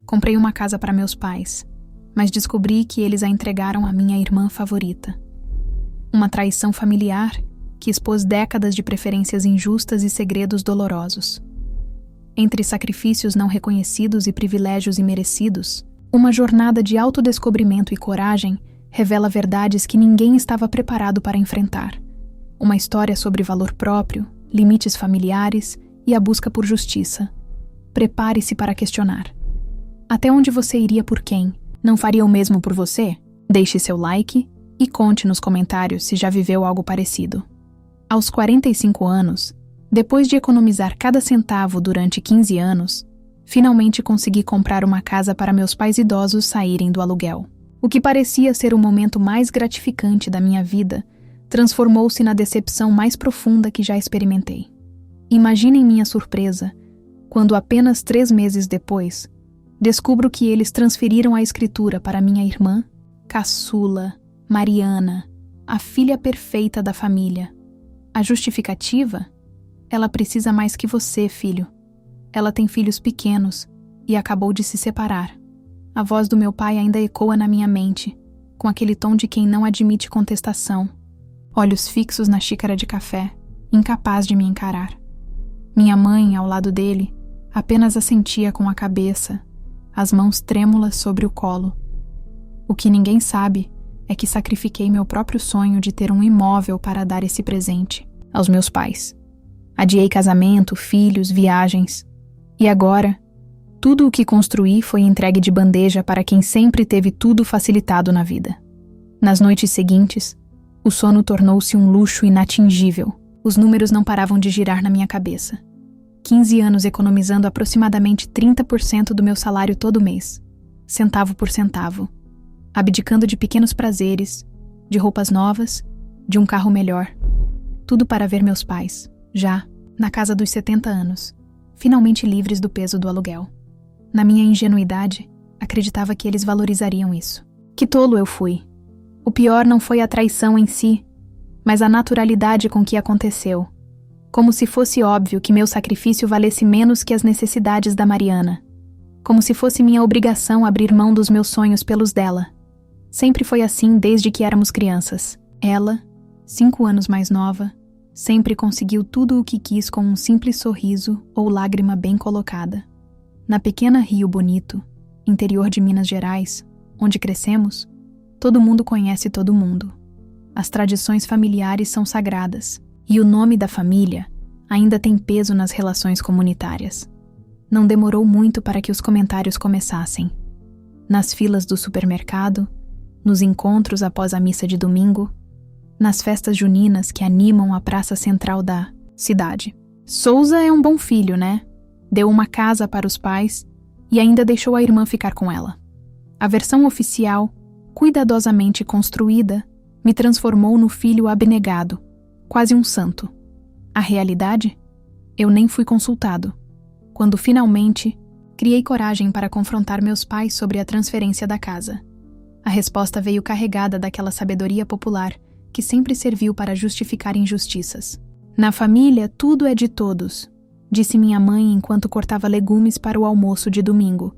Comprei uma casa para meus pais, mas descobri que eles a entregaram à minha irmã favorita. Uma traição familiar que expôs décadas de preferências injustas e segredos dolorosos. Entre sacrifícios não reconhecidos e privilégios imerecidos, uma jornada de autodescobrimento e coragem revela verdades que ninguém estava preparado para enfrentar. Uma história sobre valor próprio, limites familiares e a busca por justiça. Prepare-se para questionar. Até onde você iria por quem? Não faria o mesmo por você? Deixe seu like e conte nos comentários se já viveu algo parecido. Aos 45 anos, depois de economizar cada centavo durante 15 anos, finalmente consegui comprar uma casa para meus pais idosos saírem do aluguel. O que parecia ser o momento mais gratificante da minha vida transformou-se na decepção mais profunda que já experimentei. Imaginem minha surpresa quando apenas 3 meses depois, descubro que eles transferiram a escritura para minha irmã, caçula, Mariana, a filha perfeita da família. A justificativa? Ela precisa mais que você, filho. Ela tem filhos pequenos e acabou de se separar. A voz do meu pai ainda ecoa na minha mente, com aquele tom de quem não admite contestação. Olhos fixos na xícara de café, incapaz de me encarar. Minha mãe, ao lado dele, apenas assentia com a cabeça, as mãos trêmulas sobre o colo. O que ninguém sabe é que sacrifiquei meu próprio sonho de ter um imóvel para dar esse presente aos meus pais. Adiei casamento, filhos, viagens. E agora, tudo o que construí foi entregue de bandeja para quem sempre teve tudo facilitado na vida. Nas noites seguintes, o sono tornou-se um luxo inatingível. Os números não paravam de girar na minha cabeça. 15 anos economizando aproximadamente 30% do meu salário todo mês, centavo por centavo, abdicando de pequenos prazeres, de roupas novas, de um carro melhor. Tudo para ver meus pais, já na casa dos 70 anos, finalmente livres do peso do aluguel. Na minha ingenuidade, acreditava que eles valorizariam isso. Que tolo eu fui. O pior não foi a traição em si, mas a naturalidade com que aconteceu. Como se fosse óbvio que meu sacrifício valesse menos que as necessidades da Mariana. Como se fosse minha obrigação abrir mão dos meus sonhos pelos dela. Sempre foi assim desde que éramos crianças. Ela, 5 anos mais nova, sempre conseguiu tudo o que quis com um simples sorriso ou lágrima bem colocada. Na pequena Rio Bonito, interior de Minas Gerais, onde crescemos, todo mundo conhece todo mundo. As tradições familiares são sagradas, e o nome da família ainda tem peso nas relações comunitárias. Não demorou muito para que os comentários começassem. Nas filas do supermercado, nos encontros após a missa de domingo, nas festas juninas que animam a praça central da cidade. Souza é um bom filho, né? Deu uma casa para os pais e ainda deixou a irmã ficar com ela. A versão oficial, cuidadosamente construída, me transformou no filho abnegado, quase um santo. A realidade? Eu nem fui consultado. Quando finalmente, criei coragem para confrontar meus pais sobre a transferência da casa. A resposta veio carregada daquela sabedoria popular que sempre serviu para justificar injustiças. Na família, tudo é de todos, disse minha mãe enquanto cortava legumes para o almoço de domingo.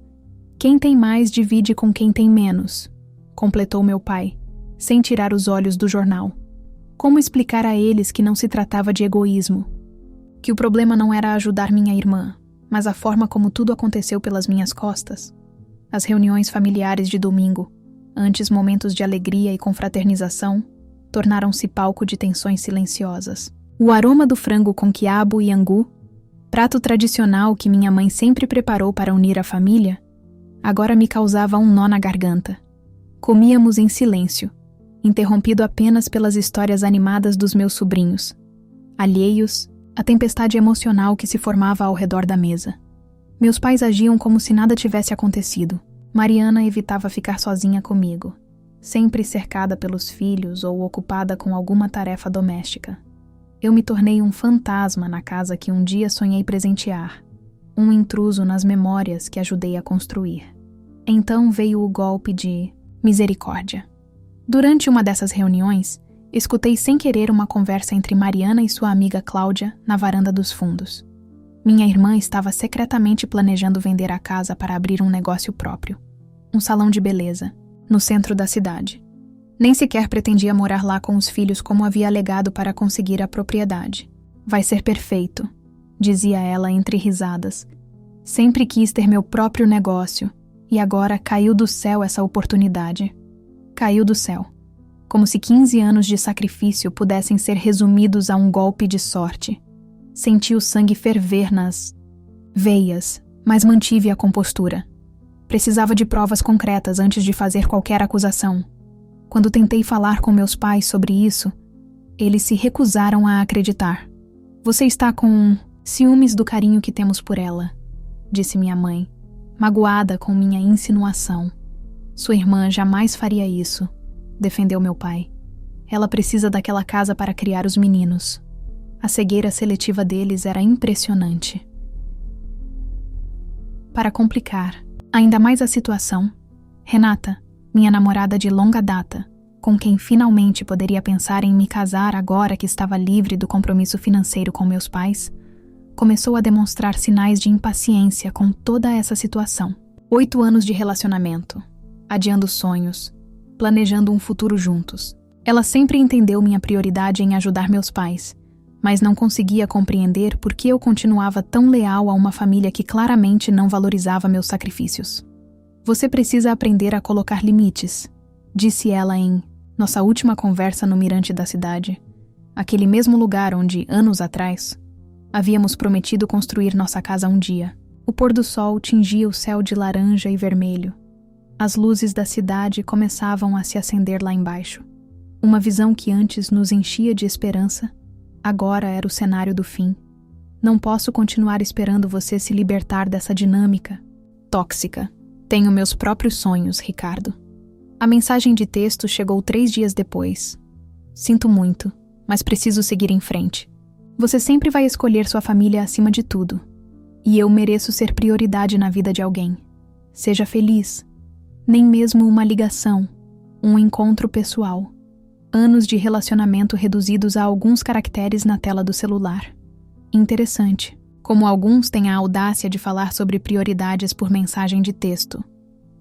Quem tem mais divide com quem tem menos, completou meu pai, sem tirar os olhos do jornal. Como explicar a eles que não se tratava de egoísmo? Que o problema não era ajudar minha irmã, mas a forma como tudo aconteceu pelas minhas costas? As reuniões familiares de domingo, antes momentos de alegria e confraternização, tornaram-se palco de tensões silenciosas. O aroma do frango com quiabo e angu, prato tradicional que minha mãe sempre preparou para unir a família, agora me causava um nó na garganta. Comíamos em silêncio, interrompido apenas pelas histórias animadas dos meus sobrinhos. Alheios, a tempestade emocional que se formava ao redor da mesa. Meus pais agiam como se nada tivesse acontecido. Mariana evitava ficar sozinha comigo, sempre cercada pelos filhos ou ocupada com alguma tarefa doméstica. Eu me tornei um fantasma na casa que um dia sonhei presentear, um intruso nas memórias que ajudei a construir. Então veio o golpe de misericórdia. Durante uma dessas reuniões, escutei sem querer uma conversa entre Mariana e sua amiga Cláudia na varanda dos fundos. Minha irmã estava secretamente planejando vender a casa para abrir um negócio próprio. Um salão de beleza, no centro da cidade. Nem sequer pretendia morar lá com os filhos como havia alegado para conseguir a propriedade. Vai ser perfeito, dizia ela entre risadas. Sempre quis ter meu próprio negócio, e agora caiu do céu essa oportunidade. Caiu do céu. Como se 15 anos de sacrifício pudessem ser resumidos a um golpe de sorte. Senti o sangue ferver nas veias, mas mantive a compostura. Precisava de provas concretas antes de fazer qualquer acusação. Quando tentei falar com meus pais sobre isso, eles se recusaram a acreditar. Você está com ciúmes do carinho que temos por ela, disse minha mãe, magoada com minha insinuação. Sua irmã jamais faria isso, defendeu meu pai. Ela precisa daquela casa para criar os meninos. A cegueira seletiva deles era impressionante. Para complicar ainda mais a situação, Renata, minha namorada de longa data, com quem finalmente poderia pensar em me casar agora que estava livre do compromisso financeiro com meus pais, começou a demonstrar sinais de impaciência com toda essa situação. 8 anos de relacionamento, adiando sonhos, planejando um futuro juntos. Ela sempre entendeu minha prioridade em ajudar meus pais, mas não conseguia compreender por que eu continuava tão leal a uma família que claramente não valorizava meus sacrifícios. Você precisa aprender a colocar limites, disse ela em nossa última conversa no mirante da cidade, aquele mesmo lugar onde, anos atrás, havíamos prometido construir nossa casa um dia. O pôr do sol tingia o céu de laranja e vermelho. As luzes da cidade começavam a se acender lá embaixo. Uma visão que antes nos enchia de esperança, agora era o cenário do fim. Não posso continuar esperando você se libertar dessa dinâmica tóxica. Tenho meus próprios sonhos, Ricardo. A mensagem de texto chegou 3 dias depois. Sinto muito, mas preciso seguir em frente. Você sempre vai escolher sua família acima de tudo. E eu mereço ser prioridade na vida de alguém. Seja feliz. Nem mesmo uma ligação, um encontro pessoal. Anos de relacionamento reduzidos a alguns caracteres na tela do celular. Interessante. Como alguns têm a audácia de falar sobre prioridades por mensagem de texto.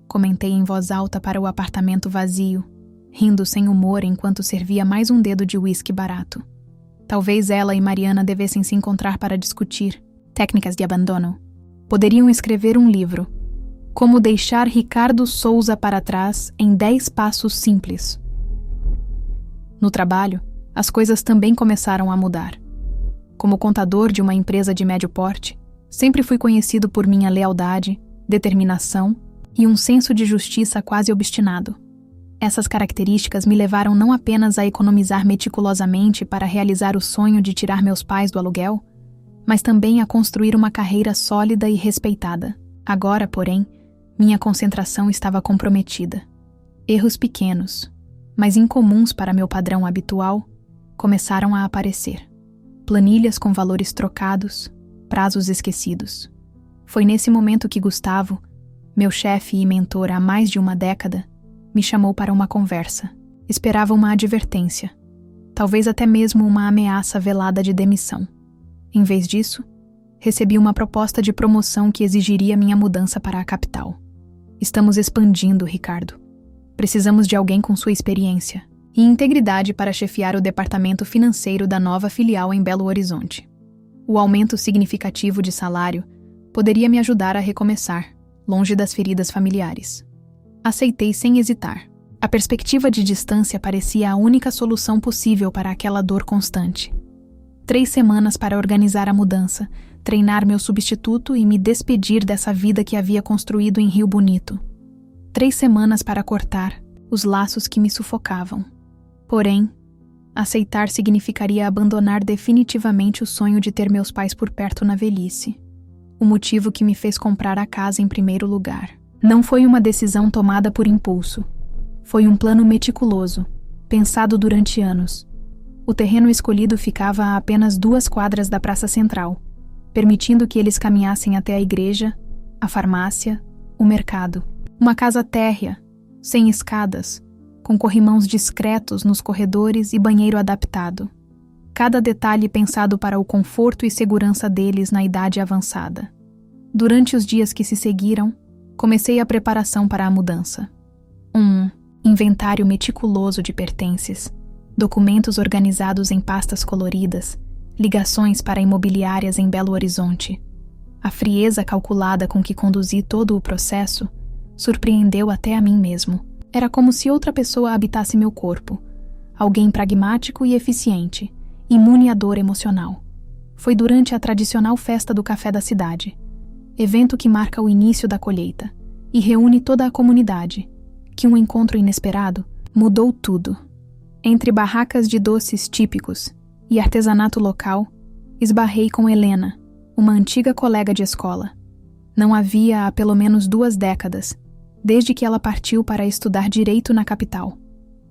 Comentei em voz alta para o apartamento vazio, rindo sem humor enquanto servia mais um dedo de uísque barato. Talvez ela e Mariana devessem se encontrar para discutir técnicas de abandono. Poderiam escrever um livro. Como deixar Ricardo Souza para trás em 10 passos simples. No trabalho, as coisas também começaram a mudar. Como contador de uma empresa de médio porte, sempre fui conhecido por minha lealdade, determinação e um senso de justiça quase obstinado. Essas características me levaram não apenas a economizar meticulosamente para realizar o sonho de tirar meus pais do aluguel, mas também a construir uma carreira sólida e respeitada. Agora, porém, minha concentração estava comprometida. Erros pequenos, mas incomuns para meu padrão habitual, começaram a aparecer. Planilhas com valores trocados, prazos esquecidos. Foi nesse momento que Gustavo, meu chefe e mentor há mais de uma década, me chamou para uma conversa. Esperava uma advertência, talvez até mesmo uma ameaça velada de demissão. Em vez disso, recebi uma proposta de promoção que exigiria minha mudança para a capital. Estamos expandindo, Ricardo. Precisamos de alguém com sua experiência e integridade para chefiar o departamento financeiro da nova filial em Belo Horizonte. O aumento significativo de salário poderia me ajudar a recomeçar, longe das feridas familiares. Aceitei sem hesitar. A perspectiva de distância parecia a única solução possível para aquela dor constante. 3 semanas para organizar a mudança, treinar meu substituto e me despedir dessa vida que havia construído em Rio Bonito. 3 semanas para cortar os laços que me sufocavam. Porém, aceitar significaria abandonar definitivamente o sonho de ter meus pais por perto na velhice. O motivo que me fez comprar a casa em primeiro lugar. Não foi uma decisão tomada por impulso. Foi um plano meticuloso, pensado durante anos. O terreno escolhido ficava a apenas 2 quadras da praça central, permitindo que eles caminhassem até a igreja, a farmácia, o mercado. Uma casa térrea, sem escadas, com corrimãos discretos nos corredores e banheiro adaptado. cada detalhe pensado para o conforto e segurança deles na idade avançada. Durante os dias que se seguiram, comecei a preparação para a mudança. Um inventário meticuloso de pertences, documentos organizados em pastas coloridas, ligações para imobiliárias em Belo Horizonte. A frieza calculada com que conduzi todo o processo surpreendeu até a mim mesmo. Era como se outra pessoa habitasse meu corpo, alguém pragmático e eficiente, imune à dor emocional. Foi durante a tradicional festa do café da cidade, evento que marca o início da colheita e reúne toda a comunidade, que um encontro inesperado mudou tudo. Entre barracas de doces típicos e artesanato local, esbarrei com Helena, uma antiga colega de escola. Não havia há pelo menos 2 décadas, desde que ela partiu para estudar direito na capital.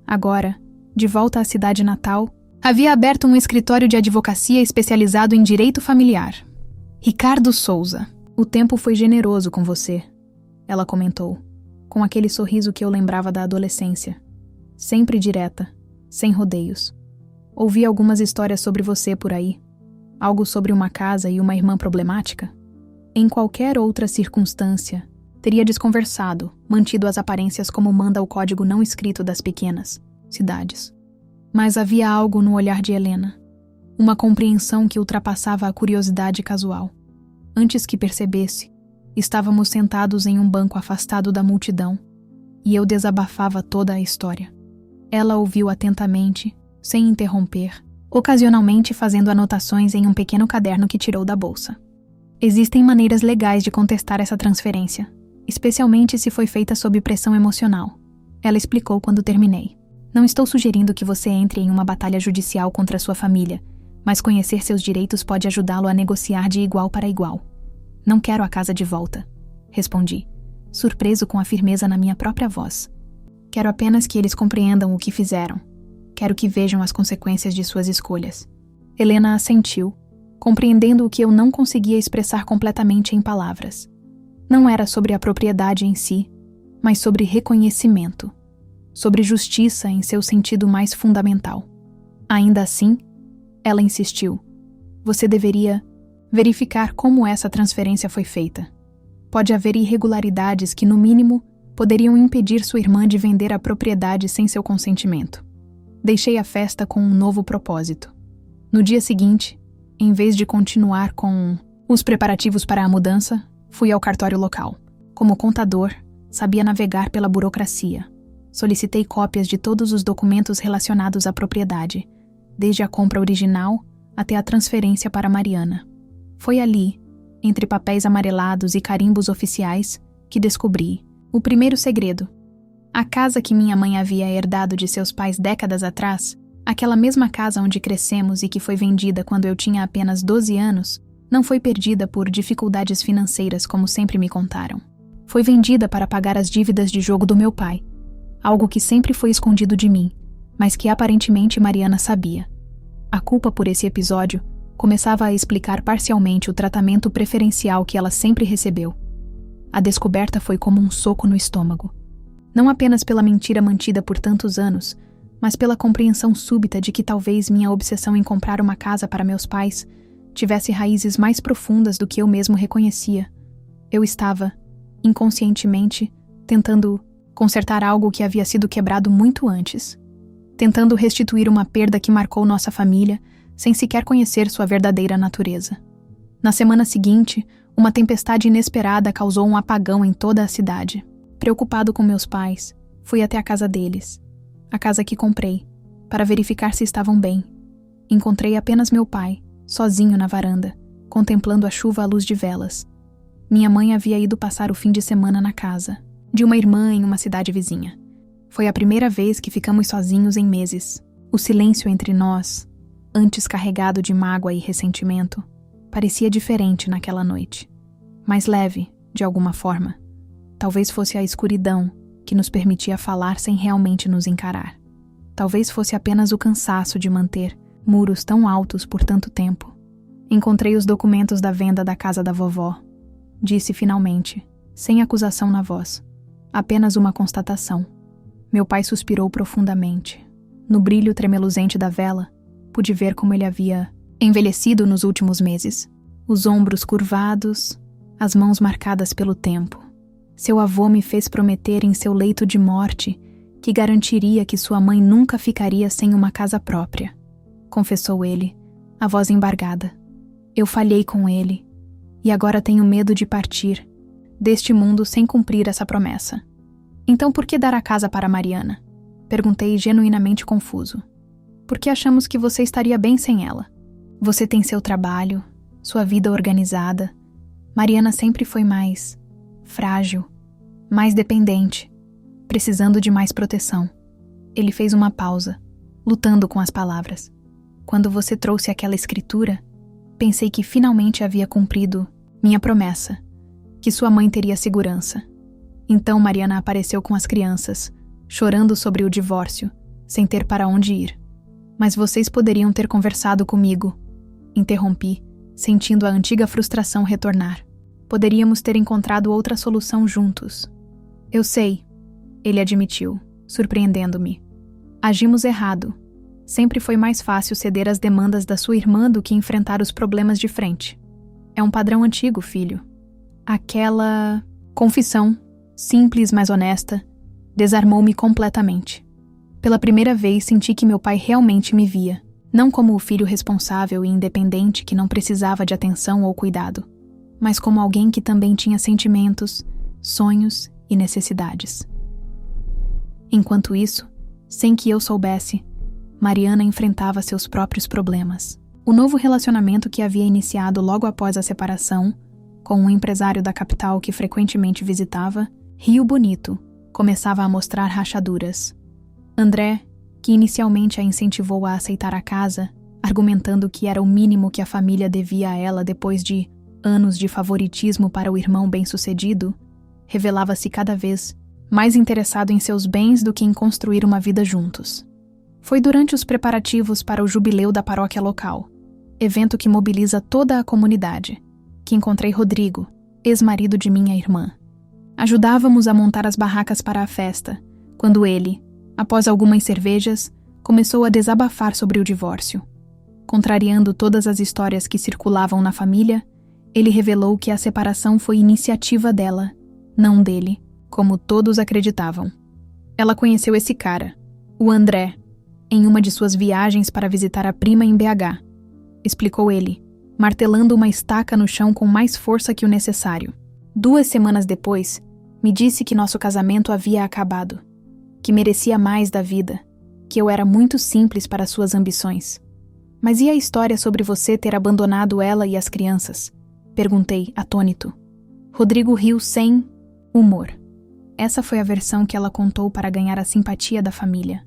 Agora, de volta à cidade natal, havia aberto um escritório de advocacia especializado em direito familiar. Ricardo Souza, o tempo foi generoso com você, ela comentou, com aquele sorriso que eu lembrava da adolescência. Sempre direta, sem rodeios. Ouvi algumas histórias sobre você por aí. Algo sobre uma casa e uma irmã problemática? Em qualquer outra circunstância, teria desconversado, mantido as aparências como manda o código não escrito das pequenas cidades. Mas havia algo no olhar de Helena, uma compreensão que ultrapassava a curiosidade casual. Antes que percebesse, estávamos sentados em um banco afastado da multidão, e eu desabafava toda a história. Ela ouviu atentamente, sem interromper, ocasionalmente fazendo anotações em um pequeno caderno que tirou da bolsa. Existem maneiras legais de contestar essa transferência, especialmente se foi feita sob pressão emocional. Ela explicou quando terminei. Não estou sugerindo que você entre em uma batalha judicial contra sua família, mas conhecer seus direitos pode ajudá-lo a negociar de igual para igual. Não quero a casa de volta, respondi, surpreso com a firmeza na minha própria voz. Quero apenas que eles compreendam o que fizeram. Quero que vejam as consequências de suas escolhas. Helena assentiu, compreendendo o que eu não conseguia expressar completamente em palavras. Não era sobre a propriedade em si, mas sobre reconhecimento, sobre justiça em seu sentido mais fundamental. Ainda assim, ela insistiu, você deveria verificar como essa transferência foi feita. Pode haver irregularidades que, no mínimo, poderiam impedir sua irmã de vender a propriedade sem seu consentimento. Deixei a festa com um novo propósito. No dia seguinte, em vez de continuar com os preparativos para a mudança, fui ao cartório local. Como contador, sabia navegar pela burocracia. Solicitei cópias de todos os documentos relacionados à propriedade, desde a compra original até a transferência para Mariana. Foi ali, entre papéis amarelados e carimbos oficiais, que descobri o primeiro segredo. A casa que minha mãe havia herdado de seus pais décadas atrás, aquela mesma casa onde crescemos e que foi vendida quando eu tinha apenas 12 anos, não foi perdida por dificuldades financeiras como sempre me contaram. Foi vendida para pagar as dívidas de jogo do meu pai, algo que sempre foi escondido de mim, mas que aparentemente Mariana sabia. A culpa por esse episódio começava a explicar parcialmente o tratamento preferencial que ela sempre recebeu. A descoberta foi como um soco no estômago. Não apenas pela mentira mantida por tantos anos, mas pela compreensão súbita de que talvez minha obsessão em comprar uma casa para meus pais tivesse raízes mais profundas do que eu mesmo reconhecia. Eu estava, inconscientemente, tentando consertar algo que havia sido quebrado muito antes. Tentando restituir uma perda que marcou nossa família, sem sequer conhecer sua verdadeira natureza. Na semana seguinte, uma tempestade inesperada causou um apagão em toda a cidade. Preocupado com meus pais, fui até a casa deles, a casa que comprei, para verificar se estavam bem. Encontrei apenas meu pai, sozinho na varanda, contemplando a chuva à luz de velas. Minha mãe havia ido passar o fim de semana na casa de uma irmã em uma cidade vizinha. Foi a primeira vez que ficamos sozinhos em meses. O silêncio entre nós, antes carregado de mágoa e ressentimento, parecia diferente naquela noite. Mais leve, de alguma forma. Talvez fosse a escuridão que nos permitia falar sem realmente nos encarar. Talvez fosse apenas o cansaço de manter muros tão altos por tanto tempo. Encontrei os documentos da venda da casa da vovó. Disse finalmente, sem acusação na voz. Apenas uma constatação. Meu pai suspirou profundamente. No brilho tremeluzente da vela, pude ver como ele havia envelhecido nos últimos meses. Os ombros curvados, as mãos marcadas pelo tempo. Seu avô me fez prometer em seu leito de morte que garantiria que sua mãe nunca ficaria sem uma casa própria, confessou ele, a voz embargada. Eu falhei com ele, e agora tenho medo de partir deste mundo sem cumprir essa promessa. Então por que dar a casa para Mariana? Perguntei genuinamente confuso. Porque achamos que você estaria bem sem ela. Você tem seu trabalho, sua vida organizada. Mariana sempre foi mais frágil, mais dependente, precisando de mais proteção. Ele fez uma pausa, lutando com as palavras. Quando você trouxe aquela escritura, pensei que finalmente havia cumprido minha promessa, que sua mãe teria segurança. Então Mariana apareceu com as crianças, chorando sobre o divórcio, sem ter para onde ir. Mas vocês poderiam ter conversado comigo. Interrompi, sentindo a antiga frustração retornar. Poderíamos ter encontrado outra solução juntos. Eu sei, ele admitiu, surpreendendo-me. Agimos errado. Sempre foi mais fácil ceder às demandas da sua irmã do que enfrentar os problemas de frente. É um padrão antigo, filho. Aquela confissão, simples mas honesta, desarmou-me completamente. Pela primeira vez senti que meu pai realmente me via, não como o filho responsável e independente que não precisava de atenção ou cuidado, mas como alguém que também tinha sentimentos, sonhos e necessidades. Enquanto isso, sem que eu soubesse, Mariana enfrentava seus próprios problemas. O novo relacionamento que havia iniciado logo após a separação, com um empresário da capital que frequentemente visitava, Rio Bonito, começava a mostrar rachaduras. André, que inicialmente a incentivou a aceitar a casa, argumentando que era o mínimo que a família devia a ela depois de anos de favoritismo para o irmão bem-sucedido, revelava-se cada vez mais interessado em seus bens do que em construir uma vida juntos. Foi durante os preparativos para o jubileu da paróquia local, evento que mobiliza toda a comunidade, que encontrei Rodrigo, ex-marido de minha irmã. Ajudávamos a montar as barracas para a festa, quando ele, após algumas cervejas, começou a desabafar sobre o divórcio. Contrariando todas as histórias que circulavam na família, ele revelou que a separação foi iniciativa dela, não dele, como todos acreditavam. Ela conheceu esse cara, o André, em uma de suas viagens para visitar a prima em BH, explicou ele, martelando uma estaca no chão com mais força que o necessário. 2 semanas depois, me disse que nosso casamento havia acabado, que merecia mais da vida, que eu era muito simples para suas ambições. Mas e a história sobre você ter abandonado ela e as crianças? Perguntei, atônito. Rodrigo riu sem humor. Essa foi a versão que ela contou para ganhar a simpatia da família.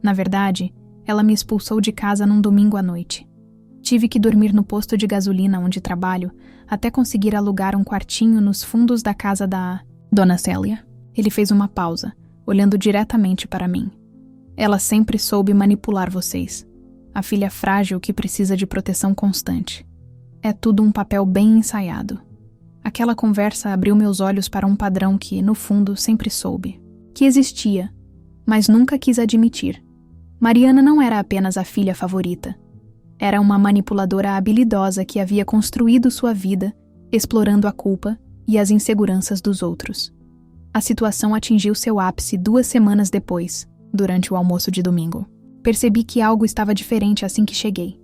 Na verdade, ela me expulsou de casa num domingo à noite. Tive que dormir no posto de gasolina onde trabalho até conseguir alugar um quartinho nos fundos da casa da Dona Célia. Ele fez uma pausa, olhando diretamente para mim. Ela sempre soube manipular vocês. A filha frágil que precisa de proteção constante. É tudo um papel bem ensaiado. Aquela conversa abriu meus olhos para um padrão que, no fundo, sempre soube. Que existia, mas nunca quis admitir. Mariana não era apenas a filha favorita. Era uma manipuladora habilidosa que havia construído sua vida, explorando a culpa e as inseguranças dos outros. A situação atingiu seu ápice 2 semanas depois, durante o almoço de domingo. Percebi que algo estava diferente assim que cheguei.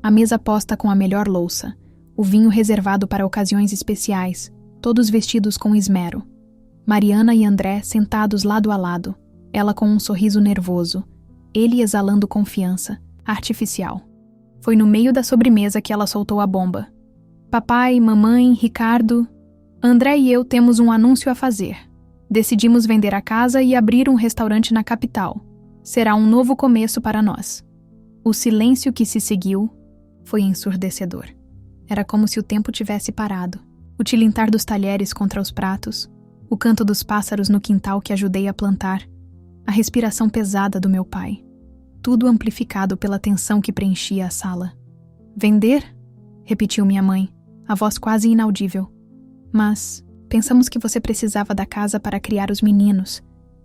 A mesa posta com a melhor louça, o vinho reservado para ocasiões especiais, todos vestidos com esmero. Mariana e André sentados lado a lado, ela com um sorriso nervoso, ele exalando confiança, artificial. Foi no meio da sobremesa que ela soltou a bomba. Papai, mamãe, Ricardo, André e eu temos um anúncio a fazer. Decidimos vender a casa e abrir um restaurante na capital. Será um novo começo para nós. O silêncio que se seguiu foi ensurdecedor. Era como se o tempo tivesse parado. O tilintar dos talheres contra os pratos, o canto dos pássaros no quintal que ajudei a plantar, a respiração pesada do meu pai. Tudo amplificado pela tensão que preenchia a sala. Vender? Repetiu minha mãe, a voz quase inaudível. Mas pensamos que você precisava da casa para criar os meninos,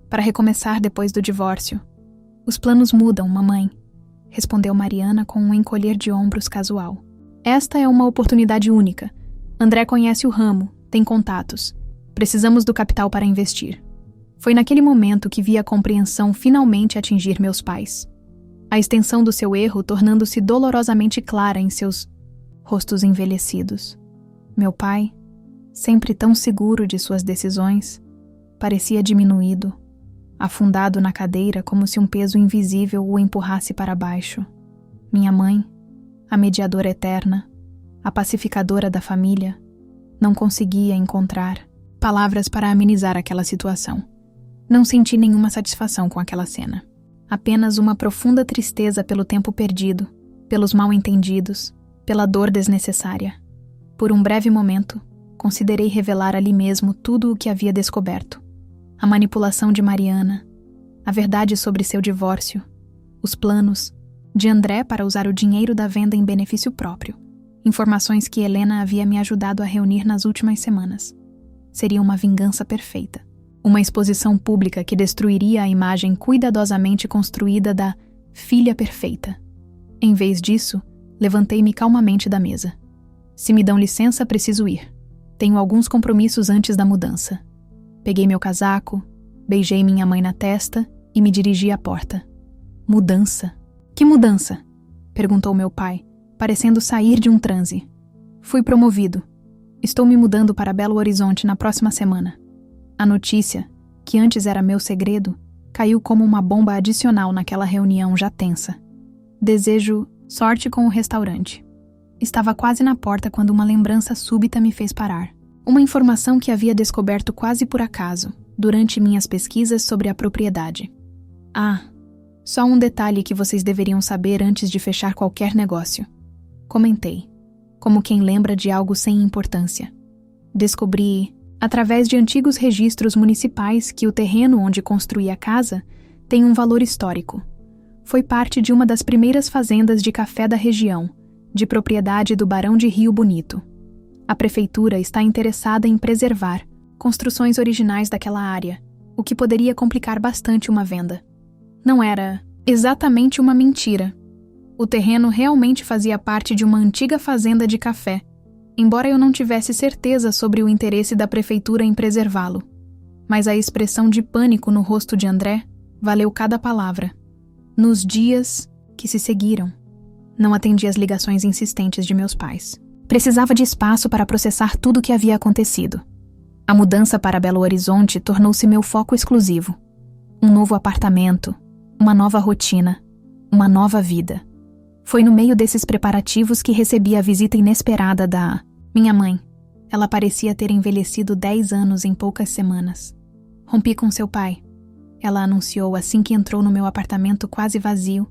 para recomeçar depois do divórcio. Os planos mudam, mamãe. respondeu Mariana com um encolher de ombros casual. Esta é uma oportunidade única. André conhece o ramo, tem contatos. Precisamos do capital para investir. Foi naquele momento que vi a compreensão finalmente atingir meus pais. A extensão do seu erro tornando-se dolorosamente clara em seus rostos envelhecidos. Meu pai, sempre tão seguro de suas decisões, parecia diminuído, afundado na cadeira como se um peso invisível o empurrasse para baixo. Minha mãe, a mediadora eterna, a pacificadora da família, não conseguia encontrar palavras para amenizar aquela situação. Não senti nenhuma satisfação com aquela cena. Apenas uma profunda tristeza pelo tempo perdido, pelos mal-entendidos, pela dor desnecessária. Por um breve momento, considerei revelar ali mesmo tudo o que havia descoberto. A manipulação de Mariana, a verdade sobre seu divórcio, os planos de André para usar o dinheiro da venda em benefício próprio. Informações que Helena havia me ajudado a reunir nas últimas semanas. Seria uma vingança perfeita. Uma exposição pública que destruiria a imagem cuidadosamente construída da filha perfeita. Em vez disso, levantei-me calmamente da mesa. Se me dão licença, preciso ir. Tenho alguns compromissos antes da mudança. Peguei meu casaco, beijei minha mãe na testa e me dirigi à porta. Mudança? Que mudança? Perguntou meu pai, parecendo sair de um transe. Fui promovido. Estou me mudando para Belo Horizonte na próxima semana. A notícia, que antes era meu segredo, caiu como uma bomba adicional naquela reunião já tensa. Desejo sorte com o restaurante. Estava quase na porta quando uma lembrança súbita me fez parar. Uma informação que havia descoberto quase por acaso, durante minhas pesquisas sobre a propriedade. Só um detalhe que vocês deveriam saber antes de fechar qualquer negócio. Comentei, como quem lembra de algo sem importância. Descobri, através de antigos registros municipais, que o terreno onde construí a casa tem um valor histórico. Foi parte de uma das primeiras fazendas de café da região, de propriedade do Barão de Rio Bonito. A prefeitura está interessada em preservar construções originais daquela área, o que poderia complicar bastante uma venda. Não era exatamente uma mentira. O terreno realmente fazia parte de uma antiga fazenda de café, embora eu não tivesse certeza sobre o interesse da prefeitura em preservá-lo. Mas a expressão de pânico no rosto de André valeu cada palavra. Nos dias que se seguiram, não atendi às ligações insistentes de meus pais. Precisava de espaço para processar tudo o que havia acontecido. A mudança para Belo Horizonte tornou-se meu foco exclusivo. Um novo apartamento, uma nova rotina, uma nova vida. Foi no meio desses preparativos que recebi a visita inesperada da minha mãe. Ela parecia ter envelhecido 10 anos em poucas semanas. Rompi com seu pai. Ela anunciou assim que entrou no meu apartamento quase vazio,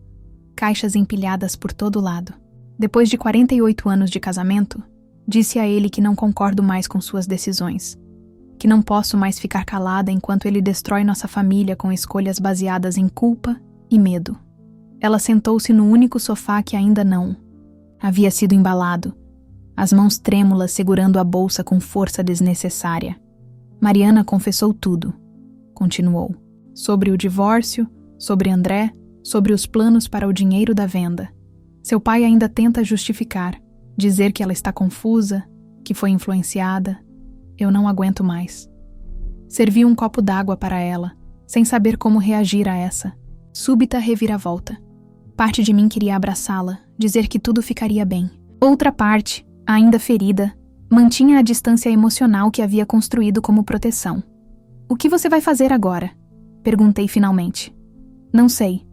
caixas empilhadas por todo lado. Depois de 48 anos de casamento, disse a ele que não concordo mais com suas decisões, que não posso mais ficar calada enquanto ele destrói nossa família com escolhas baseadas em culpa e medo. Ela sentou-se no único sofá que ainda não havia sido embalado, as mãos trêmulas segurando a bolsa com força desnecessária. Mariana confessou tudo, continuou, sobre o divórcio, sobre André, sobre os planos para o dinheiro da venda. Seu pai ainda tenta justificar, dizer que ela está confusa, que foi influenciada. Eu não aguento mais. Servi um copo d'água para ela, sem saber como reagir a essa súbita reviravolta. Parte de mim queria abraçá-la, dizer que tudo ficaria bem. Outra parte, ainda ferida, mantinha a distância emocional que havia construído como proteção. "O que você vai fazer agora?" Perguntei finalmente. "Não sei."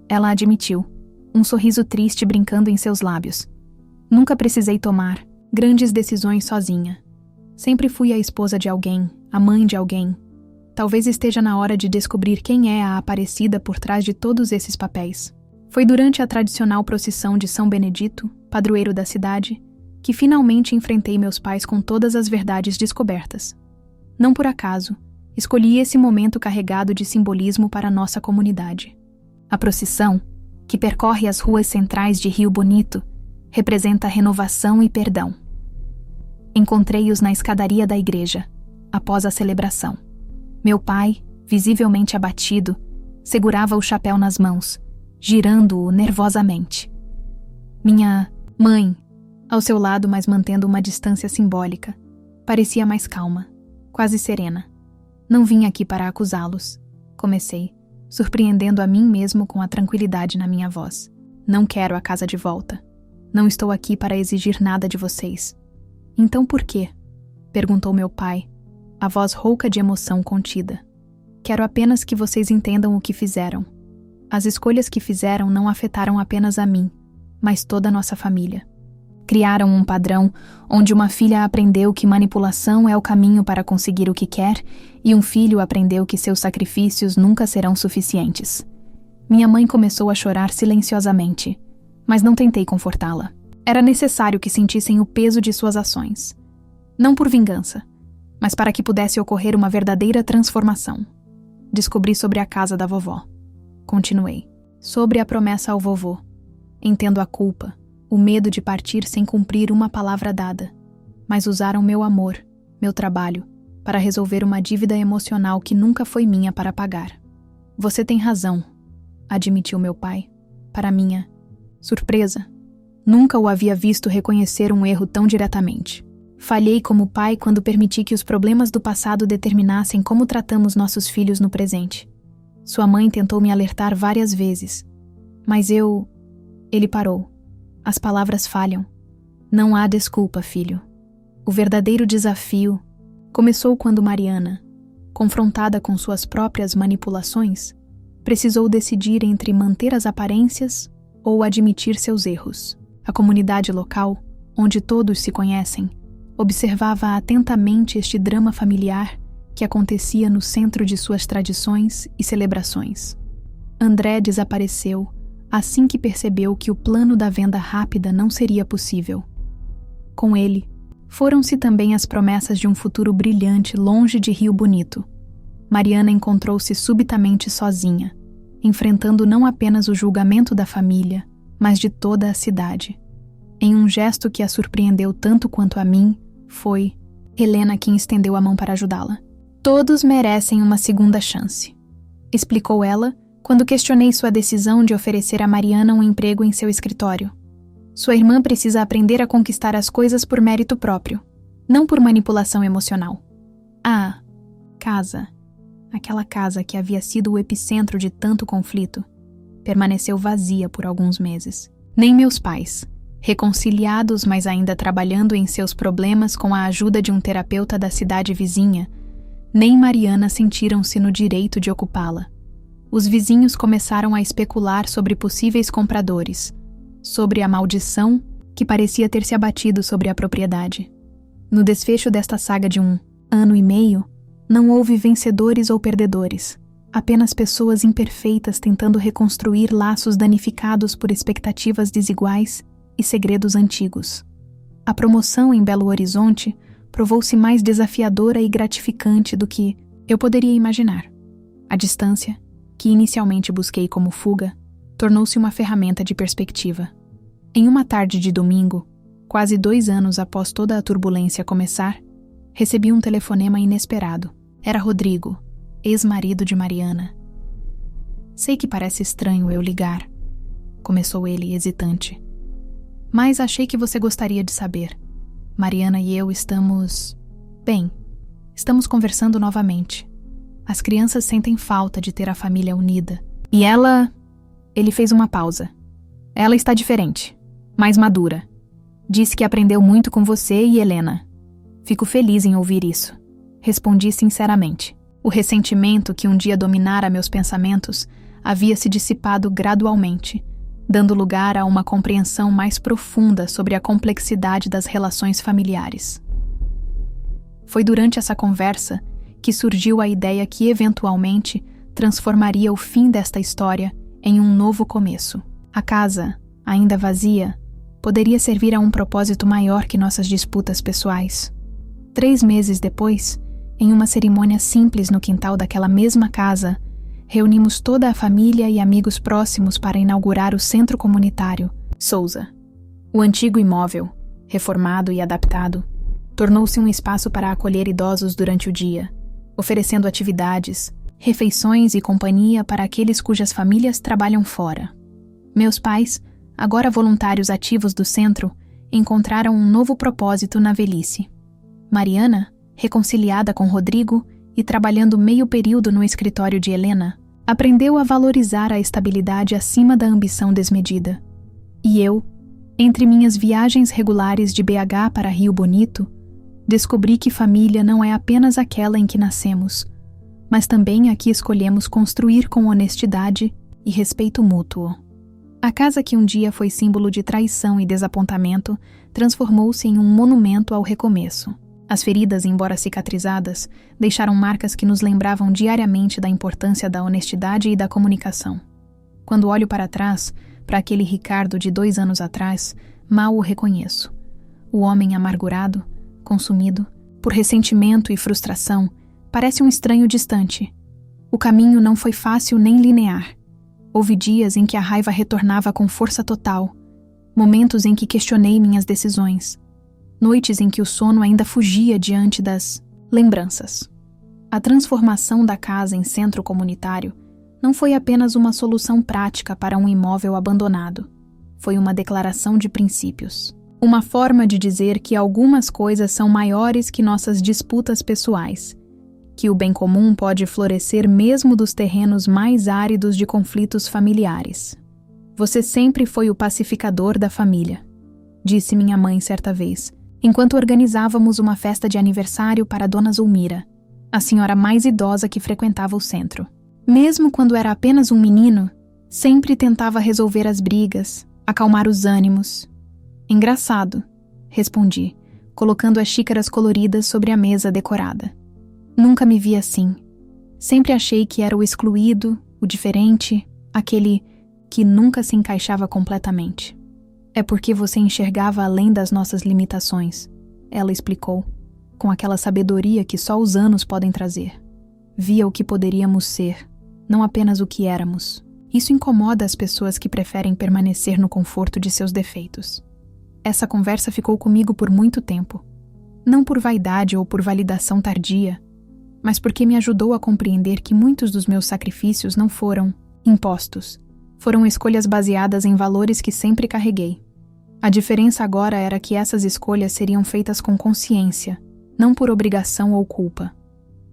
Ela admitiu, um sorriso triste brincando em seus lábios. "Nunca precisei tomar grandes decisões sozinha. Sempre fui a esposa de alguém, a mãe de alguém. Talvez esteja na hora de descobrir quem é a Aparecida por trás de todos esses papéis." Foi durante a tradicional procissão de São Benedito, padroeiro da cidade, que finalmente enfrentei meus pais com todas as verdades descobertas. Não por acaso, escolhi esse momento carregado de simbolismo para nossa comunidade. A procissão, que percorre as ruas centrais de Rio Bonito, representa renovação e perdão. Encontrei-os na escadaria da igreja, após a celebração. Meu pai, visivelmente abatido, segurava o chapéu nas mãos, girando-o nervosamente. Minha mãe, ao seu lado, mas mantendo uma distância simbólica, parecia mais calma, quase serena. Não vim aqui para acusá-los, comecei, surpreendendo a mim mesmo com a tranquilidade na minha voz. Não quero a casa de volta. Não estou aqui para exigir nada de vocês. Então por quê? Perguntou meu pai, a voz rouca de emoção contida. Quero apenas que vocês entendam o que fizeram. As escolhas que fizeram não afetaram apenas a mim, mas toda a nossa família. Criaram um padrão onde uma filha aprendeu que manipulação é o caminho para conseguir o que quer e um filho aprendeu que seus sacrifícios nunca serão suficientes. Minha mãe começou a chorar silenciosamente, mas não tentei confortá-la. Era necessário que sentissem o peso de suas ações. Não por vingança, mas para que pudesse ocorrer uma verdadeira transformação. Descobri sobre a casa da vovó. Continuei. Sobre a promessa ao vovô. Entendo a culpa, o medo de partir sem cumprir uma palavra dada, mas usaram meu amor, meu trabalho, para resolver uma dívida emocional que nunca foi minha para pagar. Você tem razão, admitiu meu pai, para minha surpresa. Nunca o havia visto reconhecer um erro tão diretamente. Falhei como pai quando permiti que os problemas do passado determinassem como tratamos nossos filhos no presente. Sua mãe tentou me alertar várias vezes, mas Ele parou. As palavras falham. Não há desculpa, filho. O verdadeiro desafio começou quando Mariana, confrontada com suas próprias manipulações, precisou decidir entre manter as aparências ou admitir seus erros. A comunidade local, onde todos se conhecem, observava atentamente este drama familiar que acontecia no centro de suas tradições e celebrações. André desapareceu assim que percebeu que o plano da venda rápida não seria possível. Com ele, foram-se também as promessas de um futuro brilhante longe de Rio Bonito. Mariana encontrou-se subitamente sozinha, enfrentando não apenas o julgamento da família, mas de toda a cidade. Em um gesto que a surpreendeu tanto quanto a mim, foi Helena quem estendeu a mão para ajudá-la. Todos merecem uma segunda chance, explicou ela, quando questionei sua decisão de oferecer a Mariana um emprego em seu escritório. Sua irmã precisa aprender a conquistar as coisas por mérito próprio, não por manipulação emocional. A casa, aquela casa que havia sido o epicentro de tanto conflito, permaneceu vazia por alguns meses. Nem meus pais, reconciliados mas ainda trabalhando em seus problemas com a ajuda de um terapeuta da cidade vizinha, nem Mariana sentiram-se no direito de ocupá-la. Os vizinhos começaram a especular sobre possíveis compradores, sobre a maldição que parecia ter se abatido sobre a propriedade. No desfecho desta saga de 1 ano e meio, não houve vencedores ou perdedores, apenas pessoas imperfeitas tentando reconstruir laços danificados por expectativas desiguais e segredos antigos. A promoção em Belo Horizonte provou-se mais desafiadora e gratificante do que eu poderia imaginar. A distância, que inicialmente busquei como fuga, tornou-se uma ferramenta de perspectiva. Em uma tarde de domingo, quase 2 anos após toda a turbulência começar, recebi um telefonema inesperado. Era Rodrigo, ex-marido de Mariana. Sei que parece estranho eu ligar, começou ele hesitante. Mas achei que você gostaria de saber. Mariana e eu estamos conversando novamente. As crianças sentem falta de ter a família unida. E ela... Ele fez uma pausa. Ela está diferente, mais madura. Disse que aprendeu muito com você e Helena. Fico feliz em ouvir isso. Respondi sinceramente. O ressentimento que um dia dominara meus pensamentos havia se dissipado gradualmente, dando lugar a uma compreensão mais profunda sobre a complexidade das relações familiares. Foi durante essa conversa que surgiu a ideia que, eventualmente, transformaria o fim desta história em um novo começo. A casa, ainda vazia, poderia servir a um propósito maior que nossas disputas pessoais. 3 meses depois, em uma cerimônia simples no quintal daquela mesma casa, reunimos toda a família e amigos próximos para inaugurar o Centro Comunitário Souza. O antigo imóvel, reformado e adaptado, tornou-se um espaço para acolher idosos durante o dia, oferecendo atividades, refeições e companhia para aqueles cujas famílias trabalham fora. Meus pais, agora voluntários ativos do centro, encontraram um novo propósito na velhice. Mariana, reconciliada com Rodrigo e trabalhando meio período no escritório de Helena, aprendeu a valorizar a estabilidade acima da ambição desmedida. E eu, entre minhas viagens regulares de BH para Rio Bonito, descobri que família não é apenas aquela em que nascemos, mas também a que escolhemos construir com honestidade e respeito mútuo. A casa que um dia foi símbolo de traição e desapontamento transformou-se em um monumento ao recomeço. As feridas, embora cicatrizadas, deixaram marcas que nos lembravam diariamente da importância da honestidade e da comunicação. Quando olho para trás, para aquele Ricardo de 2 anos atrás, mal o reconheço. O homem amargurado, consumido, por ressentimento e frustração, parece um estranho distante. O caminho não foi fácil nem linear. Houve dias em que a raiva retornava com força total, momentos em que questionei minhas decisões, noites em que o sono ainda fugia diante das lembranças. A transformação da casa em centro comunitário não foi apenas uma solução prática para um imóvel abandonado. Foi uma declaração de princípios. Uma forma de dizer que algumas coisas são maiores que nossas disputas pessoais, que o bem comum pode florescer mesmo dos terrenos mais áridos de conflitos familiares. Você sempre foi o pacificador da família, disse minha mãe certa vez, enquanto organizávamos uma festa de aniversário para Dona Zulmira, a senhora mais idosa que frequentava o centro. Mesmo quando era apenas um menino, sempre tentava resolver as brigas, acalmar os ânimos. Engraçado, respondi, colocando as xícaras coloridas sobre a mesa decorada. Nunca me vi assim. Sempre achei que era o excluído, o diferente, aquele que nunca se encaixava completamente. É porque você enxergava além das nossas limitações, ela explicou, com aquela sabedoria que só os anos podem trazer. Via o que poderíamos ser, não apenas o que éramos. Isso incomoda as pessoas que preferem permanecer no conforto de seus defeitos. Essa conversa ficou comigo por muito tempo. Não por vaidade ou por validação tardia, mas porque me ajudou a compreender que muitos dos meus sacrifícios não foram impostos. Foram escolhas baseadas em valores que sempre carreguei. A diferença agora era que essas escolhas seriam feitas com consciência, não por obrigação ou culpa.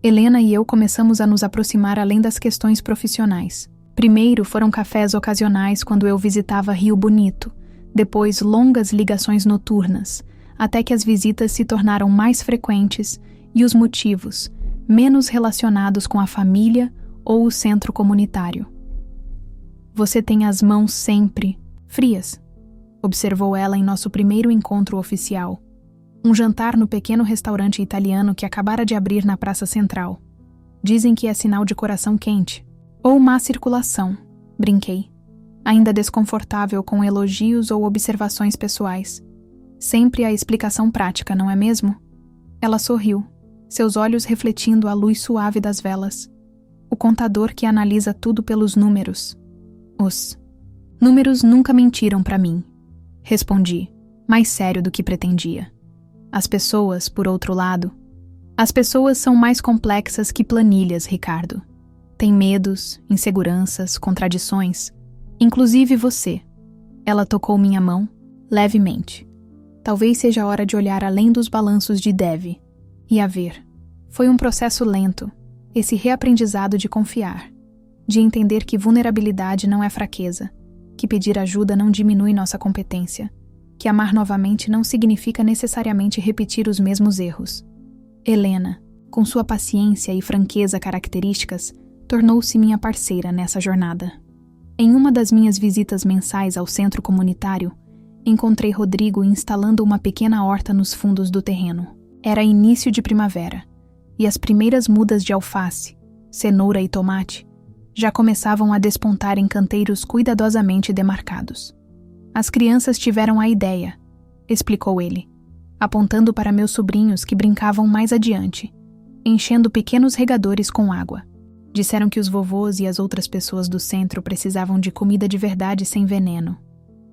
Helena e eu começamos a nos aproximar além das questões profissionais. Primeiro foram cafés ocasionais quando eu visitava Rio Bonito, depois longas ligações noturnas, até que as visitas se tornaram mais frequentes e os motivos, menos relacionados com a família ou o centro comunitário. Você tem as mãos sempre frias, observou ela em nosso primeiro encontro oficial. Um jantar no pequeno restaurante italiano que acabara de abrir na Praça Central. Dizem que é sinal de coração quente. Ou má circulação, brinquei. Ainda desconfortável com elogios ou observações pessoais. Sempre a explicação prática, não é mesmo? Ela sorriu, seus olhos refletindo a luz suave das velas. O contador que analisa tudo pelos números. Os números nunca mentiram para mim, respondi, mais sério do que pretendia. As pessoas, por outro lado, as pessoas são mais complexas que planilhas, Ricardo. Tem medos, inseguranças, contradições, inclusive você. Ela tocou minha mão, levemente. Talvez seja a hora de olhar além dos balanços de Dev. E a ver. Foi um processo lento, esse reaprendizado de confiar, de entender que vulnerabilidade não é fraqueza, que pedir ajuda não diminui nossa competência, que amar novamente não significa necessariamente repetir os mesmos erros. Helena, com sua paciência e franqueza características, tornou-se minha parceira nessa jornada. Em uma das minhas visitas mensais ao centro comunitário, encontrei Rodrigo instalando uma pequena horta nos fundos do terreno. Era início de primavera, e as primeiras mudas de alface, cenoura e tomate já começavam a despontar em canteiros cuidadosamente demarcados. As crianças tiveram a ideia, explicou ele, apontando para meus sobrinhos que brincavam mais adiante, enchendo pequenos regadores com água. Disseram que os vovôs e as outras pessoas do centro precisavam de comida de verdade sem veneno.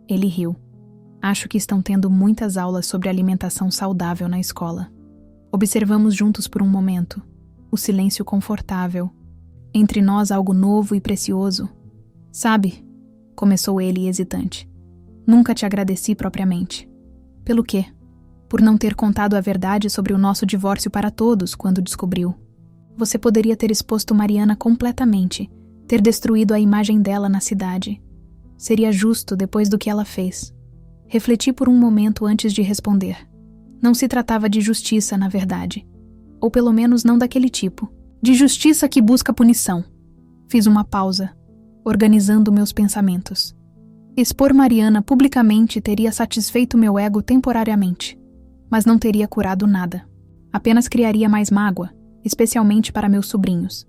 Ele riu. Acho que estão tendo muitas aulas sobre alimentação saudável na escola. Observamos juntos por um momento, o silêncio confortável. Entre nós algo novo e precioso. Sabe, começou ele hesitante. Nunca te agradeci propriamente. Pelo quê? Por não ter contado a verdade sobre o nosso divórcio para todos quando descobriu. Você poderia ter exposto Mariana completamente, ter destruído a imagem dela na cidade. Seria justo depois do que ela fez. Refleti por um momento antes de responder. Não se tratava de justiça, na verdade. Ou pelo menos não daquele tipo. De justiça que busca punição. Fiz uma pausa, organizando meus pensamentos. Expor Mariana publicamente teria satisfeito meu ego temporariamente, mas não teria curado nada. Apenas criaria mais mágoa, especialmente para meus sobrinhos.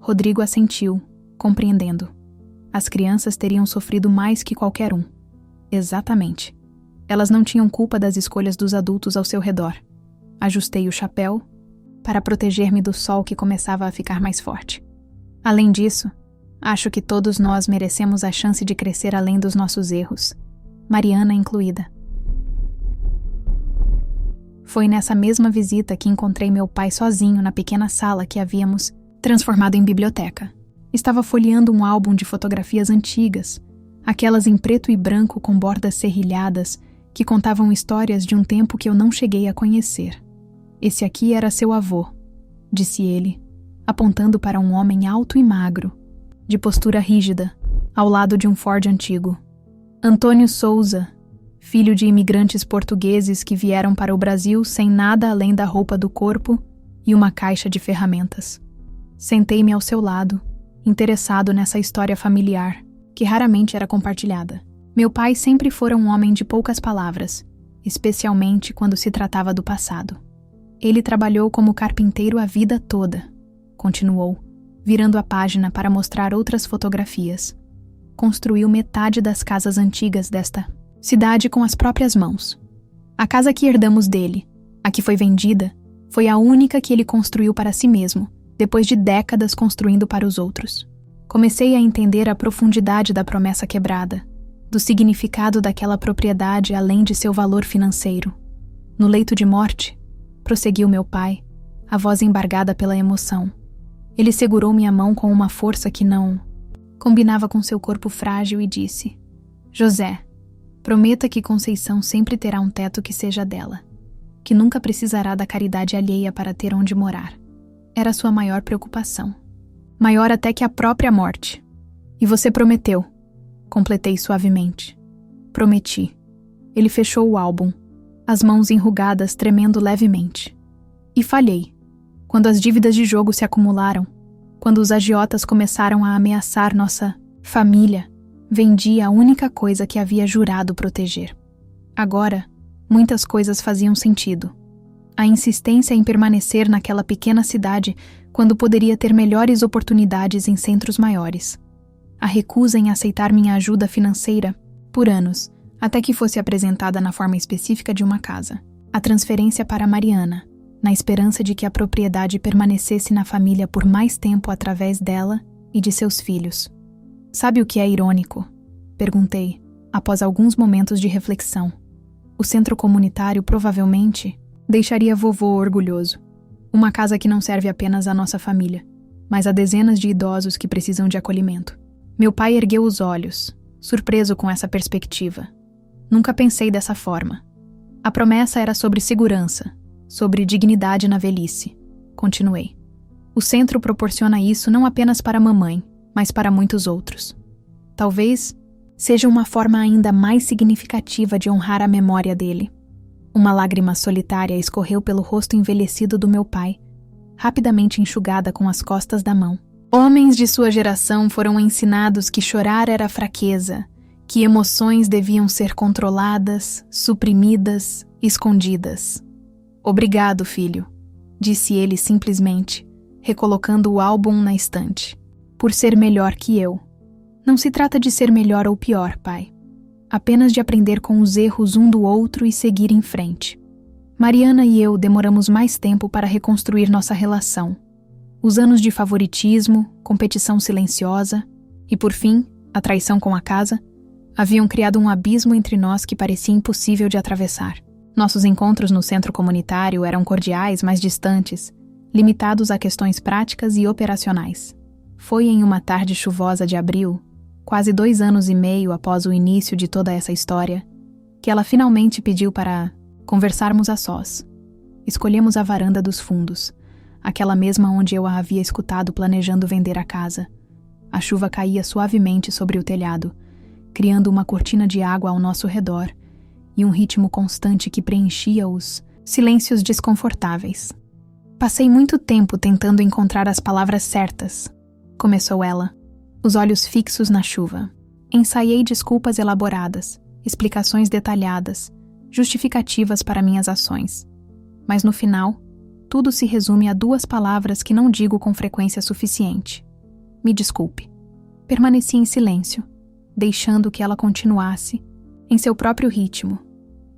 Rodrigo assentiu, compreendendo. As crianças teriam sofrido mais que qualquer um. Exatamente. Elas não tinham culpa das escolhas dos adultos ao seu redor. Ajustei o chapéu para proteger-me do sol que começava a ficar mais forte. Além disso, acho que todos nós merecemos a chance de crescer além dos nossos erros, Mariana incluída. Foi nessa mesma visita que encontrei meu pai sozinho na pequena sala que havíamos transformado em biblioteca. Estava folheando um álbum de fotografias antigas, aquelas em preto e branco com bordas serrilhadas que contavam histórias de um tempo que eu não cheguei a conhecer. Esse aqui era seu avô, disse ele, apontando para um homem alto e magro, de postura rígida, ao lado de um Ford antigo. Antônio Souza, filho de imigrantes portugueses que vieram para o Brasil sem nada além da roupa do corpo e uma caixa de ferramentas. Sentei-me ao seu lado, interessado nessa história familiar, que raramente era compartilhada. Meu pai sempre fora um homem de poucas palavras, especialmente quando se tratava do passado. Ele trabalhou como carpinteiro a vida toda, continuou, virando a página para mostrar outras fotografias. Construiu metade das casas antigas desta cidade com as próprias mãos. A casa que herdamos dele, a que foi vendida, foi a única que ele construiu para si mesmo, depois de décadas construindo para os outros. Comecei a entender a profundidade da promessa quebrada, do significado daquela propriedade além de seu valor financeiro. No leito de morte, prosseguiu meu pai, a voz embargada pela emoção. Ele segurou minha mão com uma força que não combinava com seu corpo frágil e disse: José, prometa que Conceição sempre terá um teto que seja dela, que nunca precisará da caridade alheia para ter onde morar. Era sua maior preocupação. Maior até que a própria morte. E você prometeu, completei suavemente. Prometi. Ele fechou o álbum, as mãos enrugadas tremendo levemente. E falhei. Quando as dívidas de jogo se acumularam, quando os agiotas começaram a ameaçar nossa família, vendi a única coisa que havia jurado proteger. Agora, muitas coisas faziam sentido. A insistência em permanecer naquela pequena cidade quando poderia ter melhores oportunidades em centros maiores. A recusa em aceitar minha ajuda financeira por anos, até que fosse apresentada na forma específica de uma casa. A transferência para Mariana, na esperança de que a propriedade permanecesse na família por mais tempo através dela e de seus filhos. Sabe o que é irônico? Perguntei, após alguns momentos de reflexão. O centro comunitário provavelmente deixaria vovô orgulhoso. Uma casa que não serve apenas à nossa família, mas a dezenas de idosos que precisam de acolhimento. Meu pai ergueu os olhos, surpreso com essa perspectiva. Nunca pensei dessa forma. A promessa era sobre segurança, sobre dignidade na velhice. Continuei. O centro proporciona isso não apenas para a mamãe, mas para muitos outros. Talvez seja uma forma ainda mais significativa de honrar a memória dele. Uma lágrima solitária escorreu pelo rosto envelhecido do meu pai, rapidamente enxugada com as costas da mão. Homens de sua geração foram ensinados que chorar era fraqueza, que emoções deviam ser controladas, suprimidas, escondidas. Obrigado, filho, disse ele simplesmente, recolocando o álbum na estante. Por ser melhor que eu. Não se trata de ser melhor ou pior, pai. Apenas de aprender com os erros um do outro e seguir em frente. Mariana e eu demoramos mais tempo para reconstruir nossa relação. Os anos de favoritismo, competição silenciosa e, por fim, a traição com a casa, haviam criado um abismo entre nós que parecia impossível de atravessar. Nossos encontros no centro comunitário eram cordiais, mas distantes, limitados a questões práticas e operacionais. Foi em uma tarde chuvosa de abril, quase 2 anos e meio após o início de toda essa história, que ela finalmente pediu para conversarmos a sós. Escolhemos a varanda dos fundos, aquela mesma onde eu a havia escutado planejando vender a casa. A chuva caía suavemente sobre o telhado, criando uma cortina de água ao nosso redor e um ritmo constante que preenchia os silêncios desconfortáveis. Passei muito tempo tentando encontrar as palavras certas, começou ela, os olhos fixos na chuva. Ensaiei desculpas elaboradas, explicações detalhadas, justificativas para minhas ações. Mas no final, tudo se resume a 2 palavras que não digo com frequência suficiente. Me desculpe. Permaneci em silêncio, deixando que ela continuasse, em seu próprio ritmo.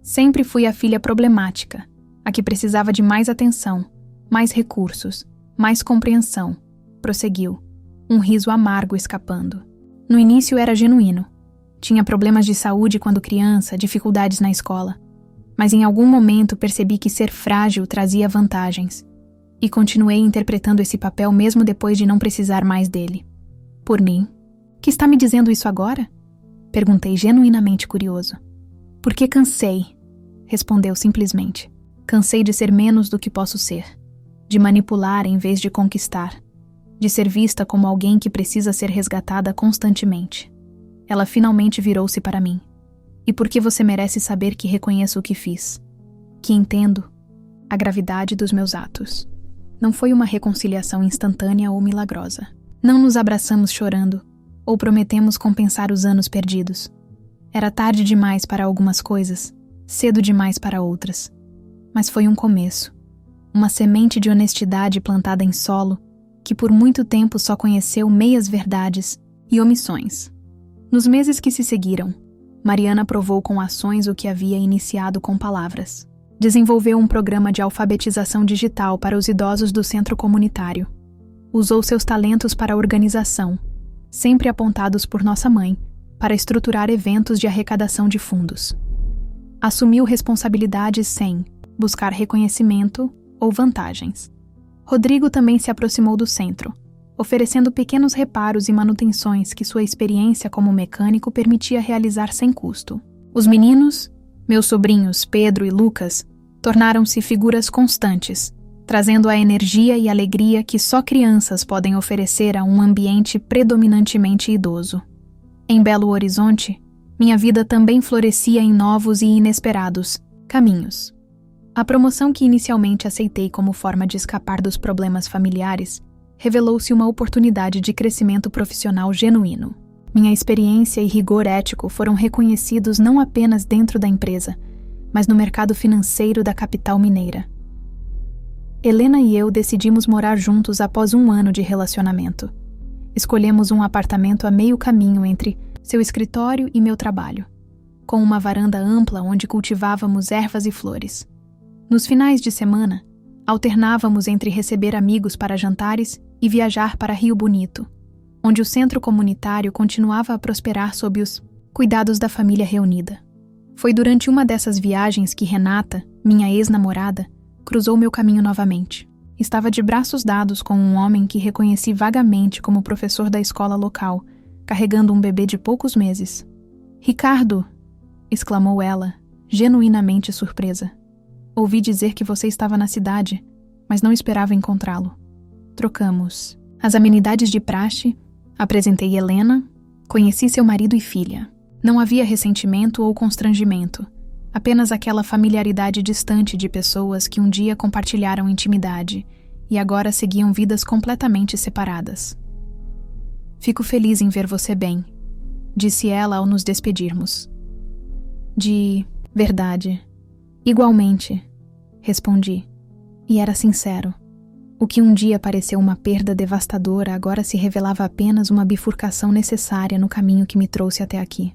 Sempre fui a filha problemática, a que precisava de mais atenção, mais recursos, mais compreensão, prosseguiu, um riso amargo escapando. No início era genuíno. Tinha problemas de saúde quando criança, dificuldades na escola. Mas em algum momento percebi que ser frágil trazia vantagens, e continuei interpretando esse papel mesmo depois de não precisar mais dele. Por mim, que está me dizendo isso agora? Perguntei genuinamente curioso. Porque cansei, respondeu simplesmente. Cansei de ser menos do que posso ser, de manipular em vez de conquistar, de ser vista como alguém que precisa ser resgatada constantemente. Ela finalmente virou-se para mim. E porque você merece saber que reconheço o que fiz, que entendo a gravidade dos meus atos. Não foi uma reconciliação instantânea ou milagrosa. Não nos abraçamos chorando, ou prometemos compensar os anos perdidos. Era tarde demais para algumas coisas, cedo demais para outras. Mas foi um começo, uma semente de honestidade plantada em solo que por muito tempo só conheceu meias-verdades e omissões. Nos meses que se seguiram, Mariana provou com ações o que havia iniciado com palavras. Desenvolveu um programa de alfabetização digital para os idosos do centro comunitário. Usou seus talentos para a organização, sempre apontados por nossa mãe, para estruturar eventos de arrecadação de fundos. Assumiu responsabilidades sem buscar reconhecimento ou vantagens. Rodrigo também se aproximou do centro, oferecendo pequenos reparos e manutenções que sua experiência como mecânico permitia realizar sem custo. Os meninos, meus sobrinhos Pedro e Lucas, tornaram-se figuras constantes, trazendo a energia e alegria que só crianças podem oferecer a um ambiente predominantemente idoso. Em Belo Horizonte, minha vida também florescia em novos e inesperados caminhos. A promoção que inicialmente aceitei como forma de escapar dos problemas familiares revelou-se uma oportunidade de crescimento profissional genuíno. Minha experiência e rigor ético foram reconhecidos não apenas dentro da empresa, mas no mercado financeiro da capital mineira. Helena e eu decidimos morar juntos após 1 ano de relacionamento. Escolhemos um apartamento a meio caminho entre seu escritório e meu trabalho, com uma varanda ampla onde cultivávamos ervas e flores. Nos finais de semana, alternávamos entre receber amigos para jantares e viajar para Rio Bonito, onde o centro comunitário continuava a prosperar sob os cuidados da família reunida. Foi durante uma dessas viagens que Renata, minha ex-namorada, cruzou meu caminho novamente. Estava de braços dados com um homem que reconheci vagamente como professor da escola local, carregando um bebê de poucos meses. "Ricardo!" exclamou ela, genuinamente surpresa. "Ouvi dizer que você estava na cidade, mas não esperava encontrá-lo." Trocamos as amenidades de praxe, apresentei Helena, conheci seu marido e filha. Não havia ressentimento ou constrangimento, apenas aquela familiaridade distante de pessoas que um dia compartilharam intimidade e agora seguiam vidas completamente separadas. "Fico feliz em ver você bem", disse ela ao nos despedirmos. "De verdade. Igualmente", respondi, e era sincero. O que um dia pareceu uma perda devastadora agora se revelava apenas uma bifurcação necessária no caminho que me trouxe até aqui.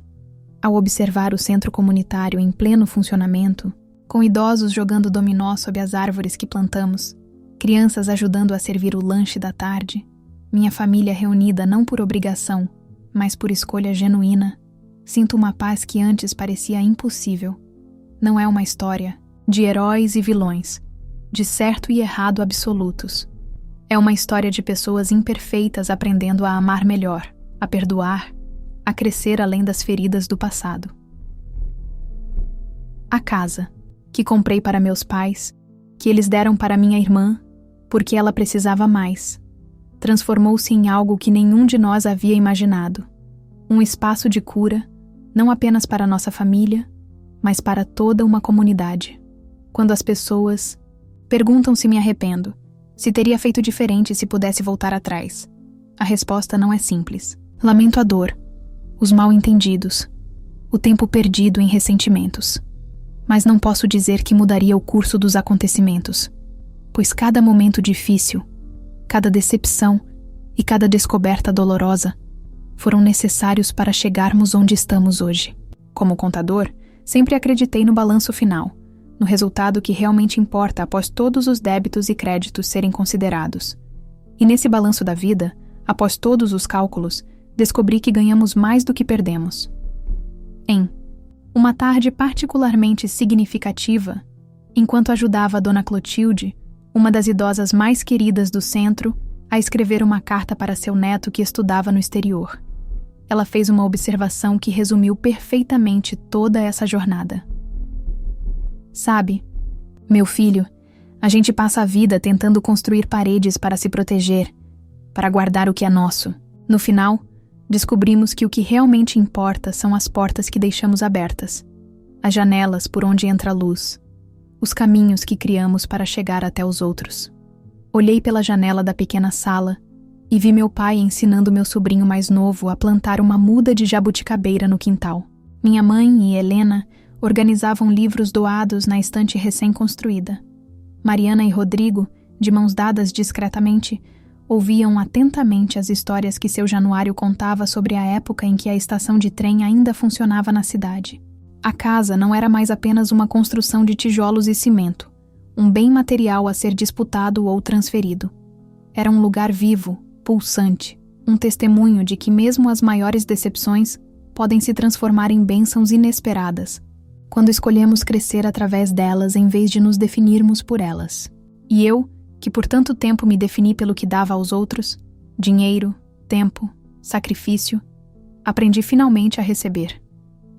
Ao observar o centro comunitário em pleno funcionamento, com idosos jogando dominó sob as árvores que plantamos, crianças ajudando a servir o lanche da tarde, minha família reunida não por obrigação, mas por escolha genuína, sinto uma paz que antes parecia impossível. Não é uma história de heróis e vilões, de certo e errado absolutos. É uma história de pessoas imperfeitas aprendendo a amar melhor, a perdoar, a crescer além das feridas do passado. A casa, que comprei para meus pais, que eles deram para minha irmã, porque ela precisava mais, transformou-se em algo que nenhum de nós havia imaginado. Um espaço de cura, não apenas para nossa família, mas para toda uma comunidade. Quando as pessoas perguntam se me arrependo, se teria feito diferente se pudesse voltar atrás, a resposta não é simples. Lamento a dor, os mal-entendidos, o tempo perdido em ressentimentos. Mas não posso dizer que mudaria o curso dos acontecimentos, pois cada momento difícil, cada decepção e cada descoberta dolorosa foram necessários para chegarmos onde estamos hoje. Como contador, sempre acreditei no balanço final, no resultado que realmente importa após todos os débitos e créditos serem considerados. E nesse balanço da vida, após todos os cálculos, descobri que ganhamos mais do que perdemos. Em uma tarde particularmente significativa, enquanto ajudava a Dona Clotilde, uma das idosas mais queridas do centro, a escrever uma carta para seu neto que estudava no exterior. Ela fez uma observação que resumiu perfeitamente toda essa jornada. Sabe, meu filho, a gente passa a vida tentando construir paredes para se proteger, para guardar o que é nosso. No final, descobrimos que o que realmente importa são as portas que deixamos abertas, as janelas por onde entra a luz, os caminhos que criamos para chegar até os outros. Olhei pela janela da pequena sala e vi meu pai ensinando meu sobrinho mais novo a plantar uma muda de jabuticabeira no quintal. Minha mãe e Helena organizavam livros doados na estante recém-construída. Mariana e Rodrigo, de mãos dadas discretamente, ouviam atentamente as histórias que seu Januário contava sobre a época em que a estação de trem ainda funcionava na cidade. A casa não era mais apenas uma construção de tijolos e cimento, um bem material a ser disputado ou transferido. Era um lugar vivo, pulsante, um testemunho de que mesmo as maiores decepções podem se transformar em bênçãos inesperadas, quando escolhemos crescer através delas em vez de nos definirmos por elas. E eu, que por tanto tempo me defini pelo que dava aos outros, dinheiro, tempo, sacrifício, aprendi finalmente a receber,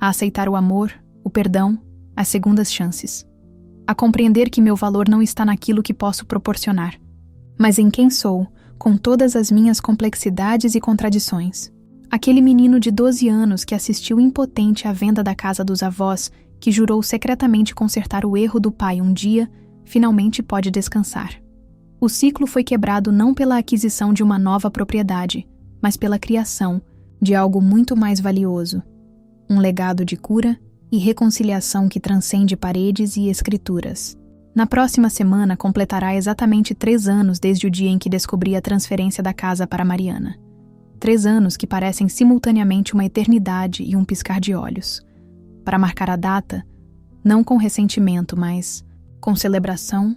a aceitar o amor, o perdão, as segundas chances, a compreender que meu valor não está naquilo que posso proporcionar, mas em quem sou, com todas as minhas complexidades e contradições. Aquele menino de 12 anos que assistiu impotente à venda da casa dos avós, que jurou secretamente consertar o erro do pai um dia, finalmente pode descansar. O ciclo foi quebrado não pela aquisição de uma nova propriedade, mas pela criação de algo muito mais valioso, um legado de cura e reconciliação que transcende paredes e escrituras. Na próxima semana completará exatamente 3 anos desde o dia em que descobri a transferência da casa para Mariana. 3 anos que parecem simultaneamente uma eternidade e um piscar de olhos. Para marcar a data, não com ressentimento, mas com celebração,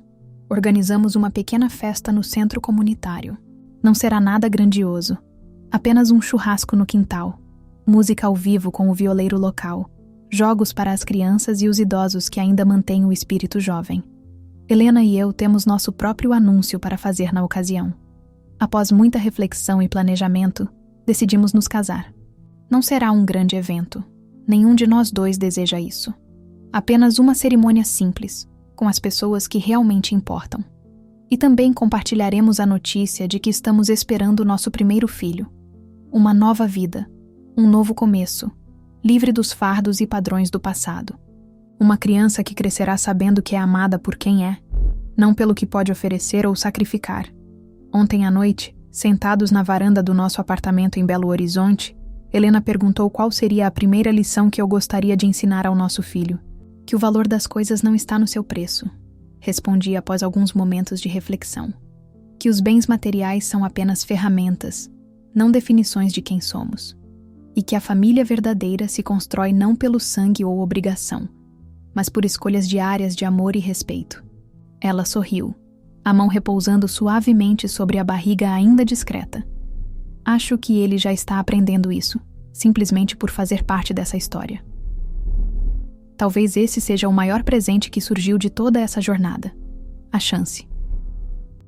organizamos uma pequena festa no centro comunitário. Não será nada grandioso, apenas um churrasco no quintal, música ao vivo com o violeiro local, jogos para as crianças e os idosos que ainda mantêm o espírito jovem. Helena e eu temos nosso próprio anúncio para fazer na ocasião. Após muita reflexão e planejamento, decidimos nos casar. Não será um grande evento. Nenhum de nós dois deseja isso. Apenas uma cerimônia simples, com as pessoas que realmente importam. E também compartilharemos a notícia de que estamos esperando o nosso primeiro filho. Uma nova vida, um novo começo, livre dos fardos e padrões do passado. Uma criança que crescerá sabendo que é amada por quem é, não pelo que pode oferecer ou sacrificar. Ontem à noite, sentados na varanda do nosso apartamento em Belo Horizonte, Helena perguntou qual seria a primeira lição que eu gostaria de ensinar ao nosso filho. Que o valor das coisas não está no seu preço, respondi após alguns momentos de reflexão. Que os bens materiais são apenas ferramentas, não definições de quem somos. E que a família verdadeira se constrói não pelo sangue ou obrigação, mas por escolhas diárias de amor e respeito. Ela sorriu, a mão repousando suavemente sobre a barriga ainda discreta. Acho que ele já está aprendendo isso, simplesmente por fazer parte dessa história. Talvez esse seja o maior presente que surgiu de toda essa jornada. A chance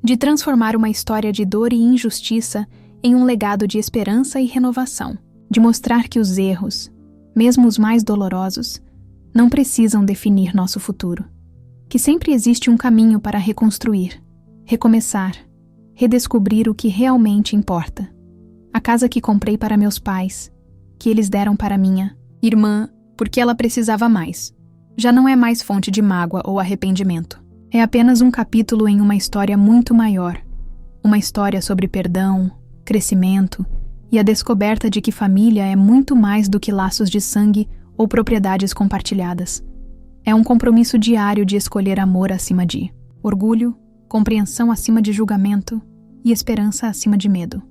de transformar uma história de dor e injustiça em um legado de esperança e renovação. de mostrar que os erros, mesmo os mais dolorosos, não precisam definir nosso futuro, que sempre existe um caminho para reconstruir, recomeçar, redescobrir o que realmente importa. A casa que comprei para meus pais, que eles deram para minha irmã, porque ela precisava mais, já não é mais fonte de mágoa ou arrependimento. É apenas um capítulo em uma história muito maior, uma história sobre perdão, crescimento e a descoberta de que família é muito mais do que laços de sangue ou propriedades compartilhadas. É um compromisso diário de escolher amor acima de orgulho, compreensão acima de julgamento e esperança acima de medo.